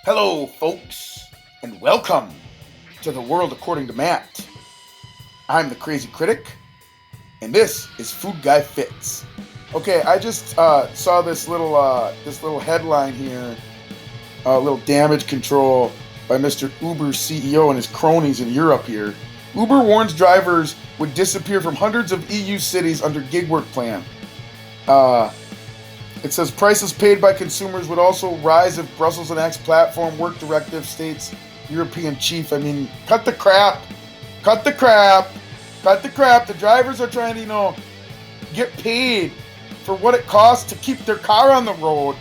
Hello, folks, and welcome to the world according to Matt. I'm the Krayzee Krittik, and this is Food Guy Fits. Okay, I just saw this little headline here, little damage control by Mr. Uber's CEO and his cronies in Europe here. Uber warns drivers would disappear from hundreds of EU cities under gig work plan. It says prices paid by consumers would also rise if Brussels enacts platform work directive states European chief. I mean, cut the crap. Cut the crap. Cut the crap. The drivers are trying to, get paid for what it costs to keep their car on the road.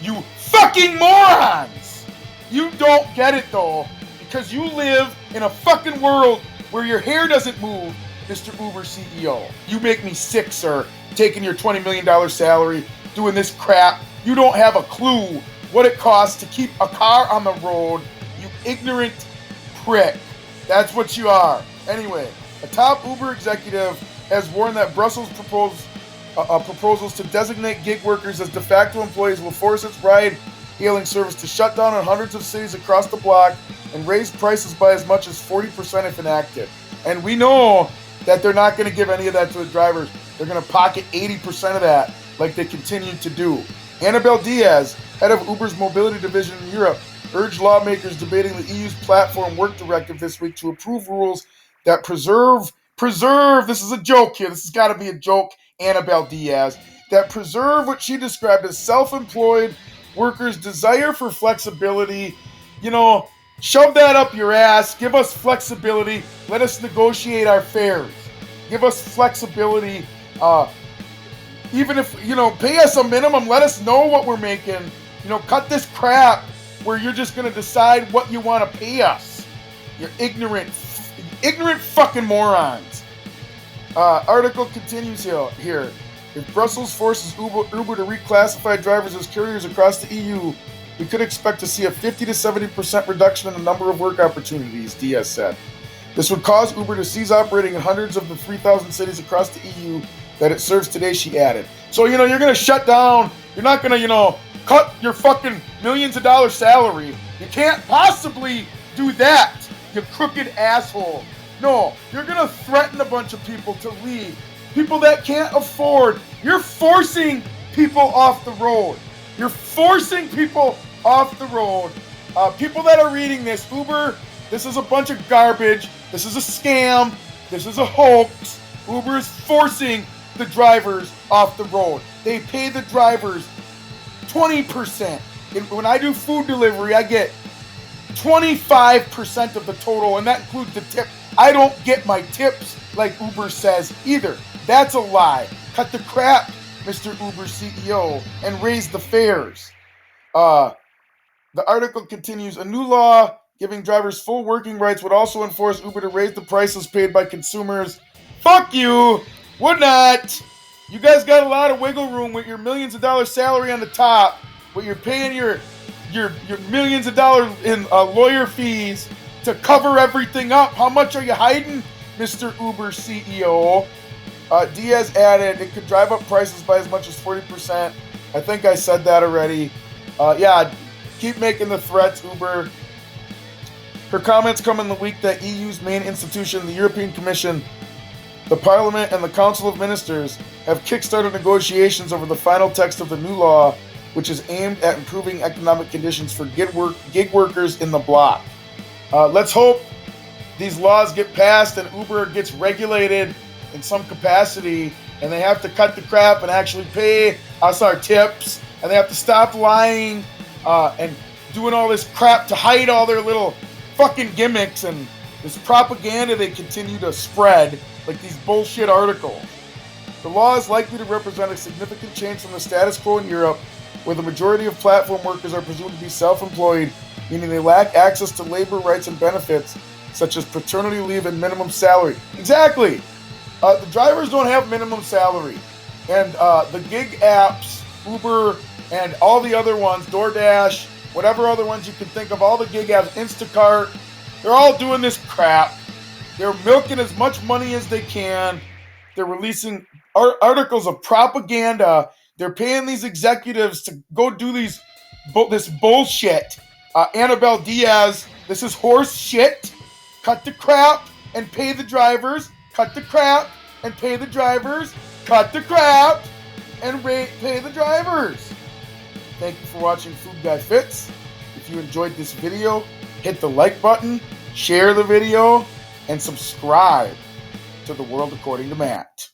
You fucking morons! You don't get it, though, because you live in a fucking world where your hair doesn't move, Mr. Uber CEO. You make me sick, sir, taking your $20 million salary, doing this crap. You don't have a clue what it costs to keep a car on the road, you ignorant prick. That's what you are. Anyway, a top Uber executive has warned that Brussels proposals to designate gig workers as de facto employees will force its ride-hailing service to shut down in hundreds of cities across the bloc and raise prices by as much as 40% if enacted. And we know that they're not going to give any of that to the drivers. They're going to pocket 80% of that, like they continue to do. Annabelle Diaz, head of Uber's mobility division in Europe, urged lawmakers debating the EU's platform work directive this week to approve rules that preserve, this is a joke here, this has got to be a joke, Annabelle Diaz, that preserve what she described as self-employed workers' desire for flexibility. Shove that up your ass, give us flexibility, let us negotiate our fares. Give us flexibility, even if, pay us a minimum, let us know what we're making. Cut this crap where you're just going to decide what you want to pay us. You're ignorant fucking morons. Article continues here. If Brussels forces Uber to reclassify drivers as couriers across the EU, we could expect to see a 50 to 70% reduction in the number of work opportunities, Diaz said. This would cause Uber to cease operating in hundreds of the 3,000 cities across the EU that it serves today, she added. So, you're going to shut down. You're not going to, cut your fucking millions of dollars salary. You can't possibly do that, you crooked asshole. No, you're going to threaten a bunch of people to leave. People that can't afford. You're forcing people off the road. You're forcing people off the road. People that are reading this, Uber, this is a bunch of garbage. This is a scam. This is a hoax. Uber is forcing the drivers off the road. They pay the drivers 20%. When I do food delivery, I get 25% of the total, and that includes the tip. I don't get my tips like Uber says either. That's a lie. Cut the crap, Mr. Uber CEO, and raise the fares. The article continues, a new law giving drivers full working rights would also enforce Uber to raise the prices paid by consumers. Fuck you! Would not! You guys got a lot of wiggle room with your millions of dollars salary on the top, but you're paying your millions of dollars in lawyer fees to cover everything up. How much are you hiding, Mr. Uber CEO? Diaz added, it could drive up prices by as much as 40%. I think I said that already. Keep making the threats, Uber. Her comments come in the week that EU's main institution, the European Commission, the Parliament, and the Council of Ministers have kickstarted negotiations over the final text of the new law, which is aimed at improving economic conditions for gig workers in the bloc. Let's hope these laws get passed and Uber gets regulated in some capacity, and they have to cut the crap and actually pay us our tips, and they have to stop lying and doing all this crap to hide all their little fucking gimmicks and this propaganda they continue to spread, like these bullshit articles. The law is likely to represent a significant change from the status quo in Europe, where the majority of platform workers are presumed to be self-employed, meaning they lack access to labor rights and benefits, such as paternity leave and minimum salary. Exactly! The drivers don't have minimum salary. And the gig apps, Uber, and all the other ones, DoorDash, whatever other ones you can think of, all the gig apps, Instacart, they're all doing this crap. They're milking as much money as they can. They're releasing articles of propaganda. They're paying these executives to go do this bullshit Annabelle Diaz, this is horse shit. Cut the crap and pay the drivers. Cut the crap and pay the drivers. Cut the crap and pay the drivers. Thank you for watching Food Guy Fits. If you enjoyed this video, hit the like button, share the video, and subscribe to The World According to Matt.